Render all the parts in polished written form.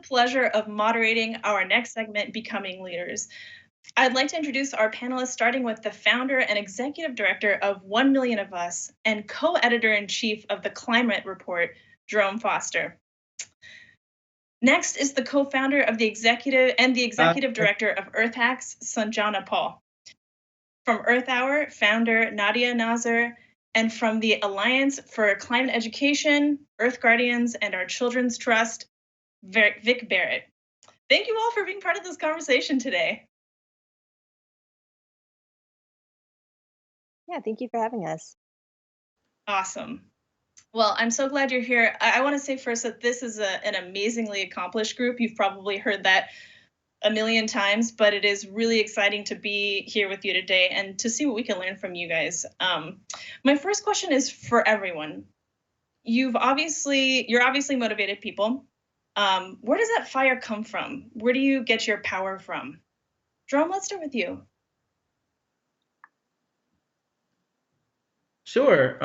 pleasure of moderating our next segment, Becoming Leaders. I'd like to introduce our panelists, starting with the founder and executive director of 1 Million of Us and co-editor-in-chief of the Climate Report, Jerome Foster. Next is the co-founder of the executive director of Earth Hacks, Sanjana Paul. From Earth Hour, founder Nadia Nazar, and from the Alliance for Climate Education, Earth Guardians, and Our Children's Trust, Vic Barrett. Thank you all for being part of this conversation today. Yeah, thank you for having us. Awesome. Well, I'm so glad you're here. I want to say first that this is an amazingly accomplished group. You've probably heard that a million times, but it is really exciting to be here with you today and to see what we can learn from you guys. My first question is for everyone. You're obviously motivated people. Where does that fire come from? Where do you get your power from? Jerome, let's start with you. Sure.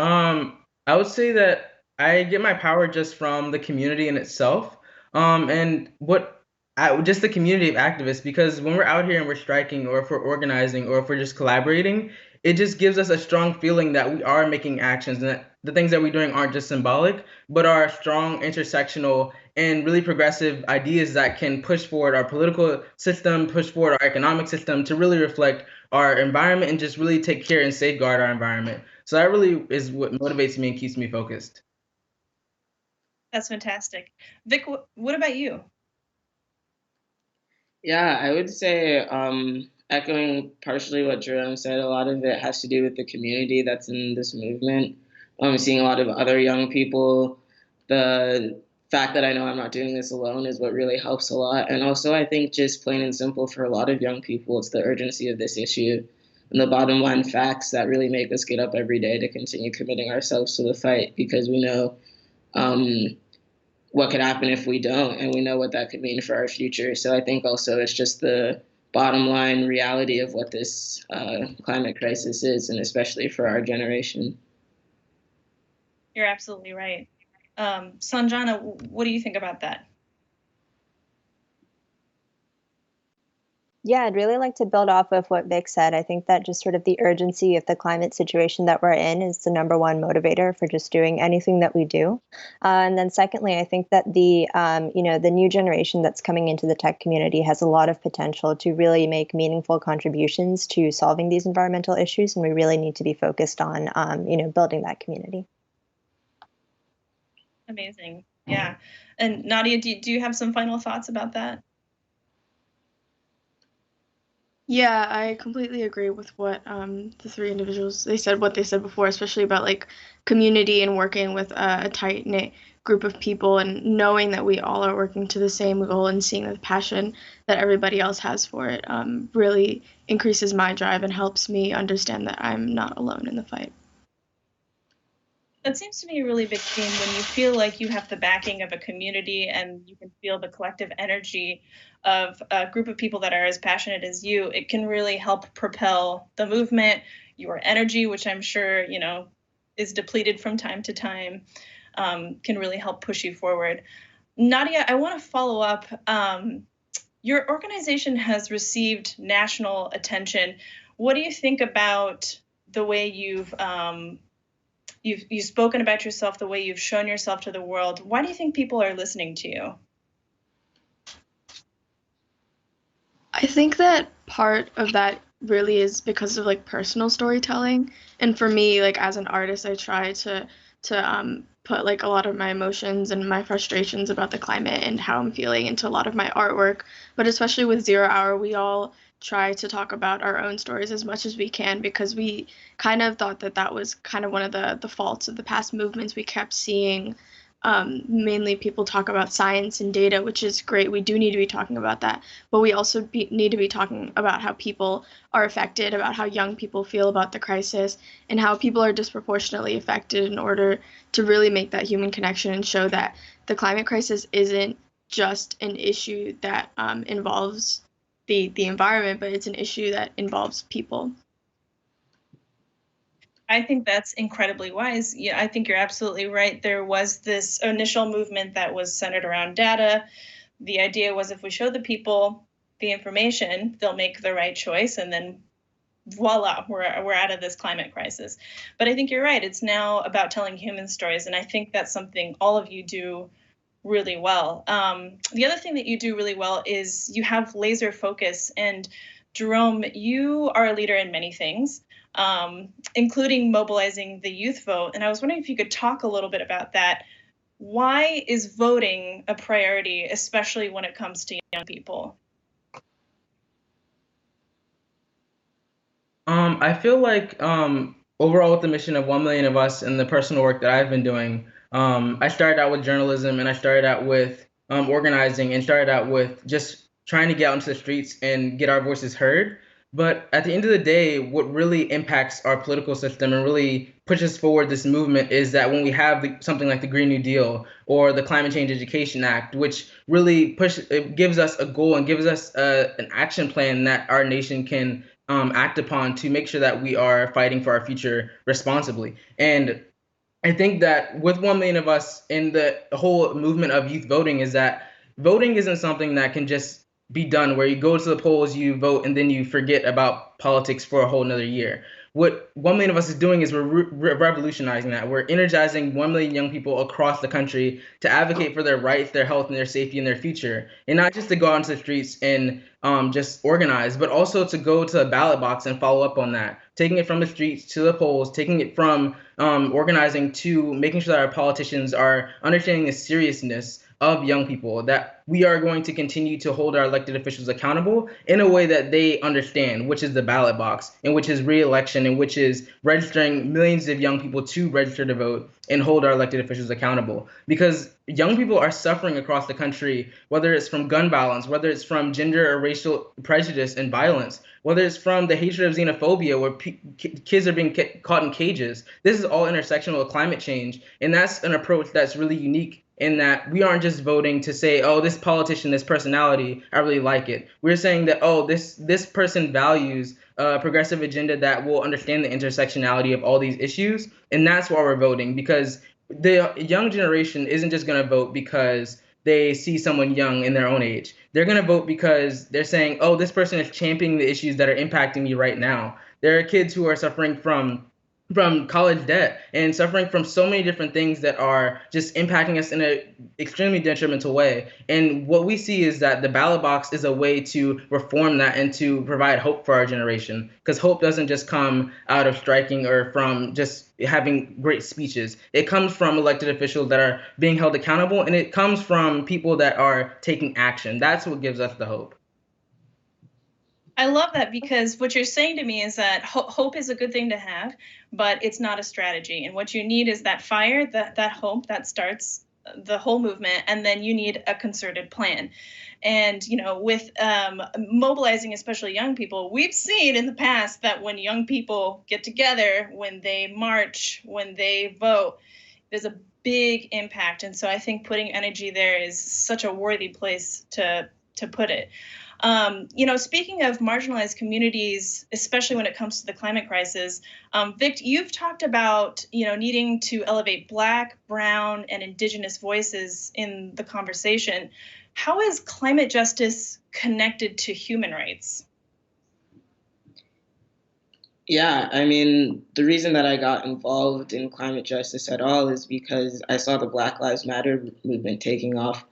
I would say that I get my power just from the community in itself, and just the community of activists. Because when we're out here and we're striking, or if we're organizing, or if we're just collaborating, it just gives us a strong feeling that we are making actions, and that the things that we're doing aren't just symbolic, but are strong, intersectional, and really progressive ideas that can push forward our political system, push forward our economic system to really reflect our environment and just really take care and safeguard our environment. So that really is what motivates me and keeps me focused. That's fantastic. Vic, what about you? Yeah, I would say, echoing partially what Jerome said, a lot of it has to do with the community that's in this movement. Seeing a lot of other young people, the fact that I know I'm not doing this alone is what really helps a lot. And also, I think just plain and simple for a lot of young people, it's the urgency of this issue and the bottom line facts that really make us get up every day to continue committing ourselves to the fight, because we know what could happen if we don't, and we know what that could mean for our future. So I think also it's just the bottom line reality of what this climate crisis is, and especially for our generation. You're absolutely right. Sanjana, what do you think about that? Yeah, I'd really like to build off of what Vic said. I think that just sort of the urgency of the climate situation that we're in is the number one motivator for just doing anything that we do. And then secondly, I think that the new generation that's coming into the tech community has a lot of potential to really make meaningful contributions to solving these environmental issues. And we really need to be focused on, building that community. Amazing. Yeah. And Nadia, do you have some final thoughts about that? Yeah, I completely agree with what the three individuals, what they said before, especially about like community and working with a tight-knit group of people and knowing that we all are working to the same goal and seeing the passion that everybody else has for it really increases my drive and helps me understand that I'm not alone in the fight. That seems to me a really big theme when you feel like you have the backing of a community and you can feel the collective energy of a group of people that are as passionate as you. It can really help propel the movement. Your energy, which I'm sure, is depleted from time to time, can really help push you forward. Nadia, I want to follow up. Your organization has received national attention. What do you think about the way you've spoken about yourself, the way you've shown yourself to the world? Why do you think people are listening to you? I think that part of that really is because of like personal storytelling. And for me, like as an artist, I try to put like a lot of my emotions and my frustrations about the climate and how I'm feeling into a lot of my artwork. But especially with 0 Hour, we all try to talk about our own stories as much as we can, because we kind of thought that was kind of one of the faults of the past movements. We kept seeing mainly people talk about science and data, which is great. We do need to be talking about that, but we also need to be talking about how people are affected, about how young people feel about the crisis, and how people are disproportionately affected, in order to really make that human connection and show that the climate crisis isn't just an issue that involves the environment, but it's an issue that involves people. I think that's incredibly wise. Yeah, I think you're absolutely right. There was this initial movement that was centered around data, the idea was if we show the people the information, they'll make the right choice, and then voila, we're out of this climate crisis. But I think you're right. It's now about telling human stories, and I think that's something all of you do really well. The other thing that you do really well is you have laser focus. And Jerome, you are a leader in many things, including mobilizing the youth vote. And I was wondering if you could talk a little bit about that. Why is voting a priority, especially when it comes to young people? I feel like overall with the mission of 1 million of us and the personal work that I've been doing, I started out with journalism and I started out with organizing and started out with just trying to get out into the streets and get our voices heard. But at the end of the day, what really impacts our political system and really pushes forward this movement is that when we have something like the Green New Deal or the Climate Change Education Act, which really it gives us a goal and gives us an action plan that our nation can act upon to make sure that we are fighting for our future responsibly. And I think that with 1 million of us in the whole movement of youth voting is that voting isn't something that can just be done where you go to the polls, you vote, and then you forget about politics for a whole another year. What 1 million of us is doing is we're revolutionizing that. We're energizing 1 million young people across the country to advocate for their rights, their health, and their safety and their future. And not just to go out into the streets and just organize, but also to go to a ballot box and follow up on that. Taking it from the streets to the polls, taking it from organizing to making sure that our politicians are understanding the seriousness of young people, that we are going to continue to hold our elected officials accountable in a way that they understand, which is the ballot box, and which is re-election, and which is registering millions of young people to register to vote and hold our elected officials accountable. Because young people are suffering across the country, whether it's from gun violence, whether it's from gender or racial prejudice and violence, whether it's from the hatred of xenophobia where kids are being caught in cages. This is all intersectional with climate change. And that's an approach that's really unique in that we aren't just voting to say, oh, this politician, this personality, I really like it. We're saying that, oh, this person values a progressive agenda that will understand the intersectionality of all these issues. And that's why we're voting, because the young generation isn't just going to vote because they see someone young in their own age. They're going to vote because they're saying, oh, this person is championing the issues that are impacting me right now. There are kids who are suffering from college debt and suffering from so many different things that are just impacting us in an extremely detrimental way. And what we see is that the ballot box is a way to reform that and to provide hope for our generation, because hope doesn't just come out of striking or from just having great speeches. It comes from elected officials that are being held accountable, and it comes from people that are taking action. That's what gives us the hope. I love that, because what you're saying to me is that hope is a good thing to have, but it's not a strategy. And what you need is that fire, that hope that starts the whole movement, and then you need a concerted plan. And, with mobilizing especially young people, we've seen in the past that when young people get together, when they march, when they vote, there's a big impact. And so I think putting energy there is such a worthy place to put it. Speaking of marginalized communities, especially when it comes to the climate crisis, Vic, you've talked about, needing to elevate Black, Brown, and Indigenous voices in the conversation. How is climate justice connected to human rights? Yeah, I mean, the reason that I got involved in climate justice at all is because I saw the Black Lives Matter movement taking off.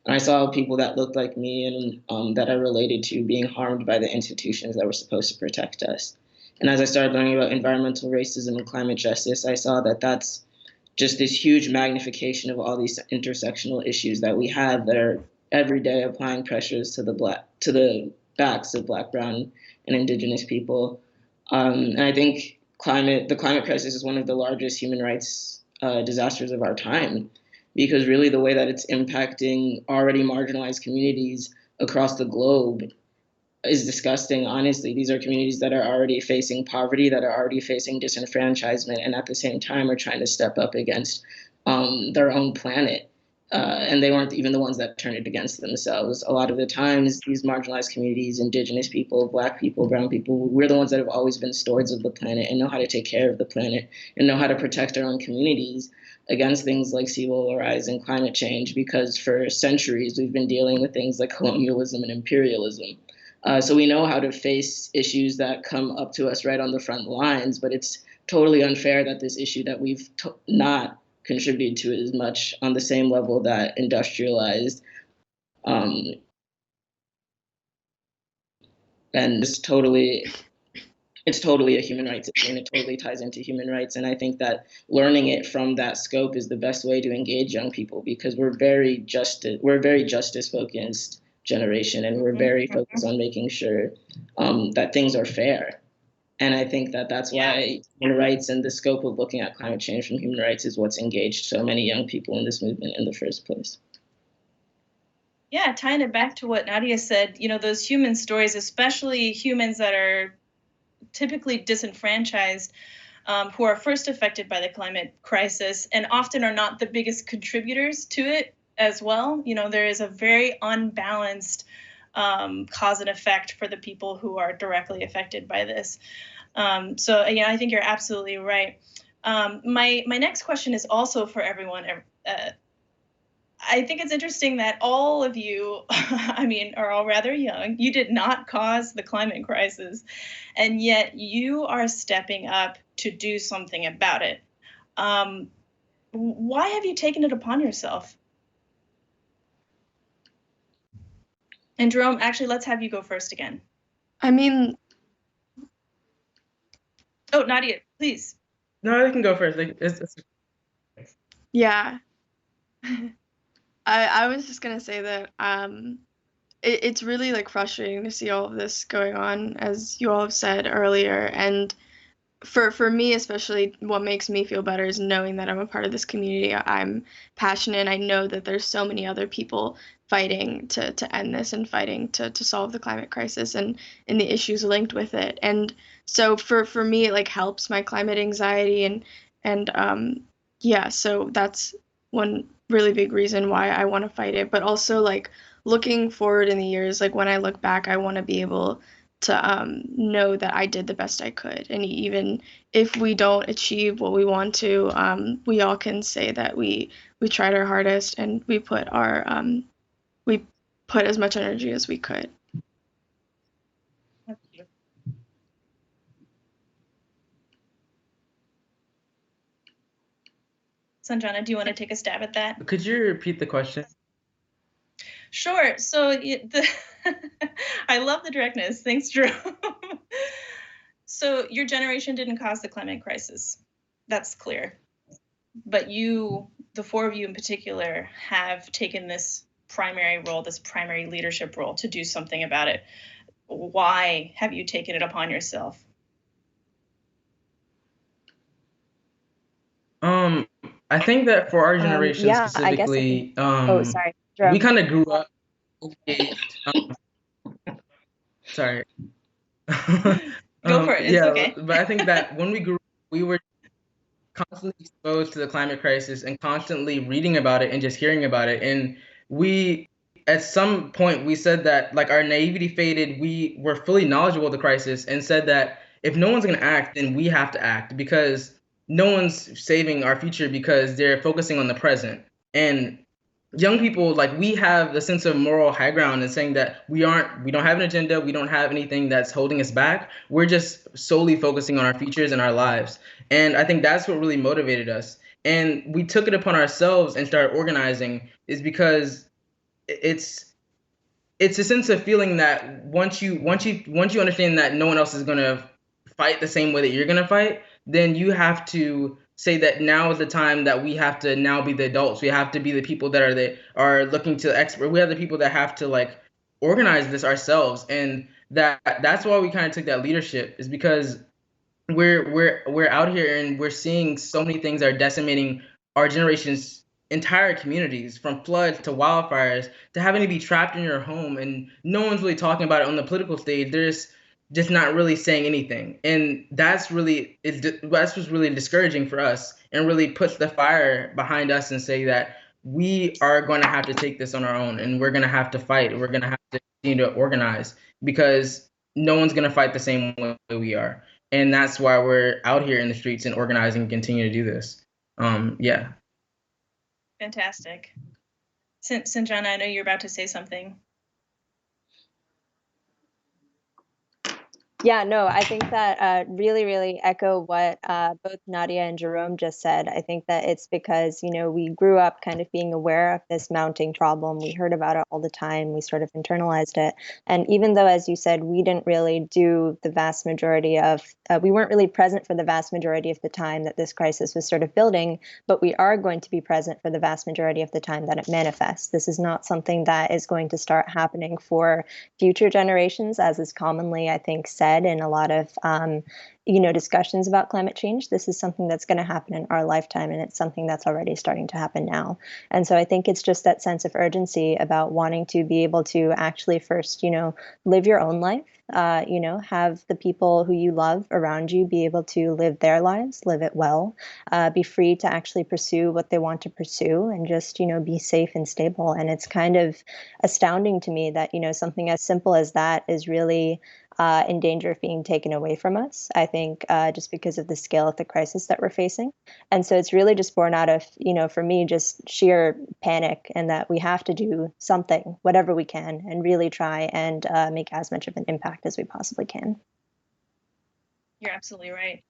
And I saw people that looked like me and that I related to being harmed by the institutions that were supposed to protect us. And as I started learning about environmental racism and climate justice, I saw that that's just this huge magnification of all these intersectional issues that we have that are every day applying pressures to the backs of Black, Brown, and Indigenous people. And I think the climate crisis is one of the largest human rights disasters of our time, because really the way that it's impacting already marginalized communities across the globe is disgusting, honestly. These are communities that are already facing poverty, that are already facing disenfranchisement, and at the same time are trying to step up against their own planet. and they weren't even the ones that turned it against themselves. A lot of the times, these marginalized communities, indigenous people, Black people, brown people, we're the ones that have always been stewards of the planet and know how to take care of the planet and know how to protect our own communities against things like sea level rise and climate change, because for centuries we've been dealing with things like colonialism and imperialism. So we know how to face issues that come up to us right on the front lines, but it's totally unfair that this issue that we've not contributed to it as much on the same level that industrialized and it's totally a human rights issue, and it totally ties into human rights. And I think that learning it from that scope is the best way to engage young people, because we're a very justice focused generation, and we're very focused on making sure that things are fair. And I think that that's why human rights and the scope of looking at climate change from human rights is what's engaged so many young people in this movement in the first place. Yeah, tying it back to what Nadia said, those human stories, especially humans that are typically disenfranchised, who are first affected by the climate crisis and often are not the biggest contributors to it as well. There is a very unbalanced cause and effect for the people who are directly affected by this. So I think you're absolutely right. My next question is also for everyone. I think it's interesting that all of you, are all rather young. You did not cause the climate crisis, and yet you are stepping up to do something about it. Why have you taken it upon yourself? And Jerome, actually, let's have you go first again. Oh, Nadia, please. No, I can go first. Yeah. I was just gonna say that it's really frustrating to see all of this going on, as you all have said earlier. And for me especially, what makes me feel better is knowing that I'm a part of this community. I'm passionate. I know that there's so many other people fighting to end this and fighting to solve the climate crisis and the issues linked with it. And so for me, it helps my climate anxiety and so that's one really big reason why I want to fight it. But also looking forward in the years, when I look back, I want to be able to know that I did the best I could. And even if we don't achieve what we want to, we all can say that we tried our hardest and we put as much energy as we could. Sanjana, do you want to take a stab at that? Could you repeat the question? Sure. So I love the directness. Thanks, Jerome. So your generation didn't cause the climate crisis. That's clear. But you, the four of you in particular, have taken this primary role, this primary leadership role to do something about it. Why have you taken it upon yourself? I think that for our generation specifically, sorry, we kind of grew up. Sorry. Go for it. It's okay. But I think that when we grew up, we were constantly exposed to the climate crisis and constantly reading about it and just hearing about it. And we, at some point, we said that our naivety faded. We were fully knowledgeable of the crisis and said that if no one's going to act, then we have to act, because no one's saving our future because they're focusing on the present. And young people, we have the sense of moral high ground and saying that we don't have an agenda, we don't have anything that's holding us back. We're just solely focusing on our futures and our lives. And I think that's what really motivated us. And we took it upon ourselves and started organizing, is because it's a sense of feeling that once you understand that no one else is going to fight the same way that you're going to fight, then you have to say that now is the time that we have to now be the adults. We have to be the people that are looking to expert. We have the people that have to organize this ourselves. And that's why we kind of took that leadership, is because we're out here and we're seeing so many things that are decimating our generation's entire communities, from floods to wildfires to having to be trapped in your home, and no one's really talking about it on the political stage. There's just not really saying anything. And that's what's really discouraging for us, and really puts the fire behind us and say that we are going to have to take this on our own, and we're going to have to fight. We're going to have to continue to organize, because no one's going to fight the same way we are. And that's why we're out here in the streets and organizing and continue to do this. Yeah. Fantastic. Sanjana, I know you're about to say something. Yeah, no, I think that really, really echo what both Nadia and Jerome just said. I think that it's because, we grew up kind of being aware of this mounting problem. We heard about it all the time. We sort of internalized it. And even though, as you said, we didn't really do the vast majority of, we weren't really present for the vast majority of the time that this crisis was sort of building, but we are going to be present for the vast majority of the time that it manifests. This is not something that is going to start happening for future generations, as is commonly, I think, said in a lot of discussions about climate change. This is something that's going to happen in our lifetime, and it's something that's already starting to happen now. And so I think it's just that sense of urgency about wanting to be able to actually first, live your own life, have the people who you love around you be able to live their lives, live it well, be free to actually pursue what they want to pursue, and just, be safe and stable. And it's kind of astounding to me that, something as simple as that is really in danger of being taken away from us, I think, just because of the scale of the crisis that we're facing. And so it's really just born out of, for me, just sheer panic, and that we have to do something, whatever we can, and really try and make as much of an impact as we possibly can. You're absolutely right.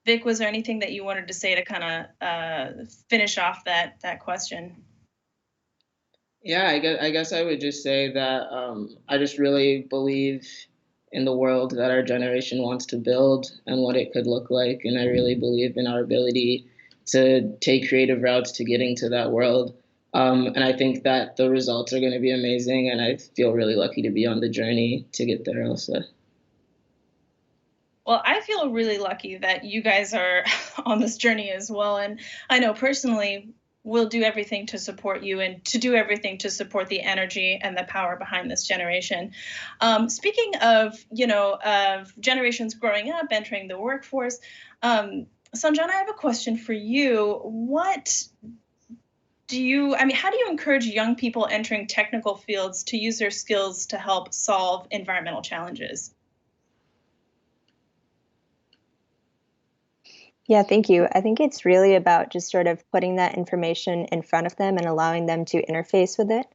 Vic, was there anything that you wanted to say to kind of finish off that question? Yeah, I guess I would just say that I just really believe in the world that our generation wants to build and what it could look like. And I really believe in our ability to take creative routes to getting to that world. And I think that the results are going to be amazing. And I feel really lucky to be on the journey to get there also. Well, I feel really lucky that you guys are on this journey as well. And I know personally, we'll do everything to support you and to do everything to support the energy and the power behind this generation. Speaking of, of generations growing up, entering the workforce, Sanjana, I have a question for you. How do you encourage young people entering technical fields to use their skills to help solve environmental challenges? Yeah, thank you. I think it's really about just sort of putting that information in front of them and allowing them to interface with it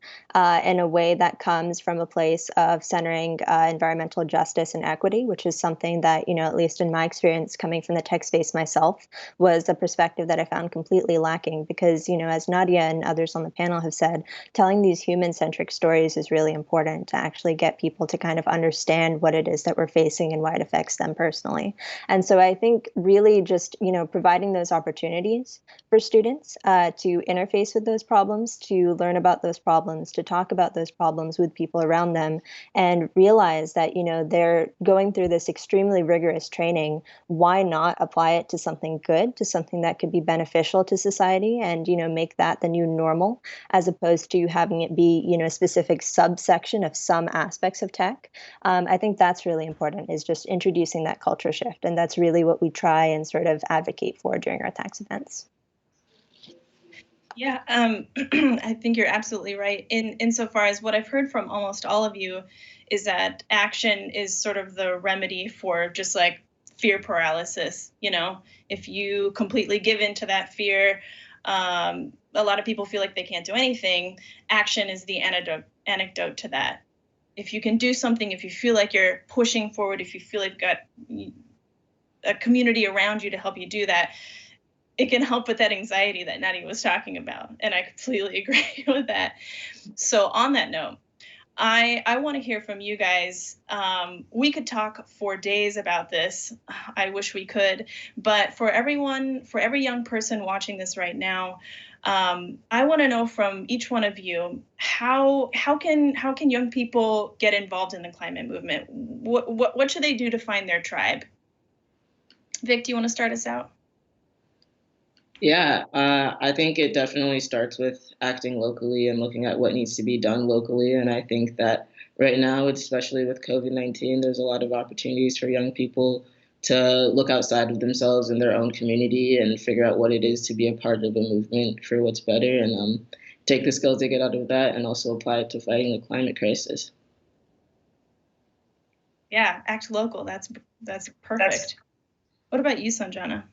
in a way that comes from a place of centering environmental justice and equity, which is something that, at least in my experience coming from the tech space myself, was a perspective that I found completely lacking. Because, as Nadia and others on the panel have said, telling these human-centric stories is really important to actually get people to kind of understand what it is that we're facing and why it affects them personally. And so I think really just providing those opportunities for students to interface with those problems, to learn about those problems, to talk about those problems with people around them, and realize that, they're going through this extremely rigorous training. Why not apply it to something good, to something that could be beneficial to society, and, make that the new normal, as opposed to having it be, a specific subsection of some aspects of tech. I think that's really important, is just introducing that culture shift. And that's really what we try and sort of advocate for during our tax events. Yeah, I think you're absolutely right. Insofar as what I've heard from almost all of you is that action is sort of the remedy for just like fear paralysis. If you completely give in to that fear, a lot of people feel like they can't do anything. Action is the antidote to that. If you can do something, if you feel like you're pushing forward, if you feel like you've got a community around you to help you do that, it can help with that anxiety that Nadia was talking about. And I completely agree with that. So on that note, I want to hear from you guys. We could talk for days about this. I wish we could. But for every young person watching this right now, I want to know from each one of you, how can young people get involved in the climate movement? What should they do to find their tribe? Vic, do you want to start us out? Yeah, I think it definitely starts with acting locally and looking at what needs to be done locally. And I think that right now, especially with COVID-19, there's a lot of opportunities for young people to look outside of themselves and their own community and figure out what it is to be a part of a movement for what's better. And take the skills they get out of that and also apply it to fighting the climate crisis. Yeah, act local. That's perfect. What about you, Sanjana?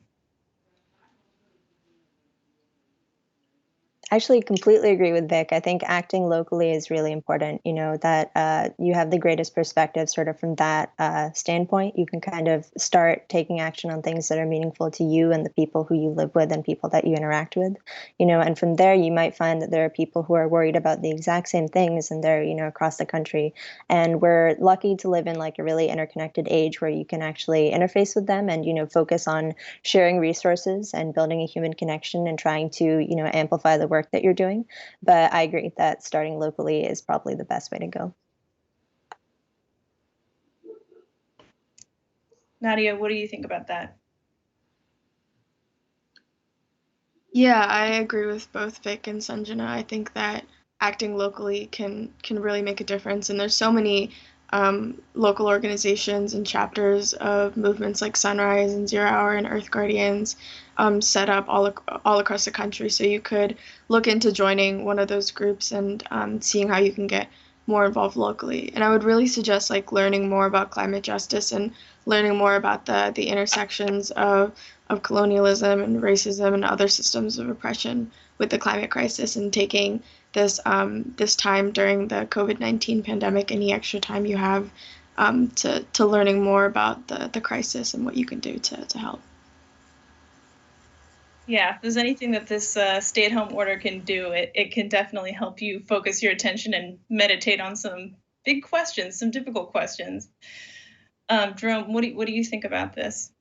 I actually completely agree with Vic. I think acting locally is really important. You know, that you have the greatest perspective sort of from that standpoint. You can kind of start taking action on things that are meaningful to you and the people who you live with and people that you interact with. You know, and from there, you might find that there are people who are worried about the exact same things and they're, you know, across the country. And we're lucky to live in like a really interconnected age where you can actually interface with them and, you know, focus on sharing resources and building a human connection and trying to, you know, amplify the work that you're doing. But I agree that starting locally is probably the best way to go. Nadia, what do you think about that? Yeah, I agree with both Vic and Sanjana. I think that acting locally can really make a difference, and there's so many local organizations and chapters of movements like Sunrise and Zero Hour and Earth Guardians set up all across the country. So you could look into joining one of those groups and seeing how you can get more involved locally. And I would really suggest like learning more about climate justice and learning more about the intersections of colonialism and racism and other systems of oppression with the climate crisis, and taking this time during the COVID-19 pandemic, any extra time you have, to learning more about the crisis and what you can do to help. Yeah, if there's anything that this stay-at-home order can do, it can definitely help you focus your attention and meditate on some big questions, some difficult questions. Jerome, what do you think about this?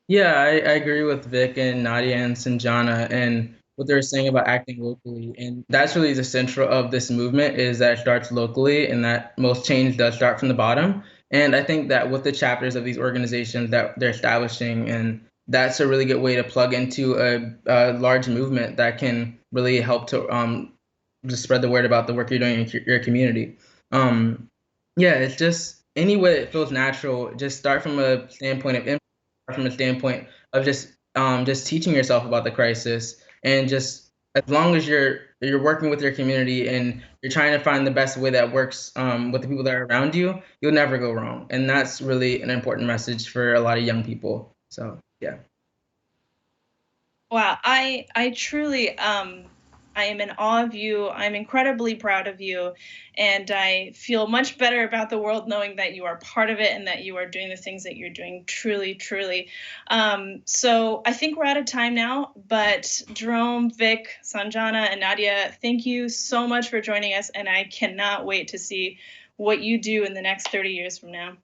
Yeah, I agree with Vic and Nadia and Sanjana and what they're saying about acting locally. And that's really the central of this movement, is that it starts locally and that most change does start from the bottom. And I think that with the chapters of these organizations that they're establishing, and that's a really good way to plug into a large movement that can really help to just spread the word about the work you're doing in your community. Yeah, it's just any way it feels natural. Just start from a standpoint of just teaching yourself about the crisis, and just as long as you're working with your community and you're trying to find the best way that works with the people that are around you, you'll never go wrong. And that's really an important message for a lot of young people. So yeah. Wow, I truly I am in awe of you. I'm incredibly proud of you, and I feel much better about the world knowing that you are part of it and that you are doing the things that you're doing. Truly, truly. So I think we're out of time now, but Jerome, Vic, Sanjana, and Nadia, thank you so much for joining us, and I cannot wait to see what you do in the next 30 years from now.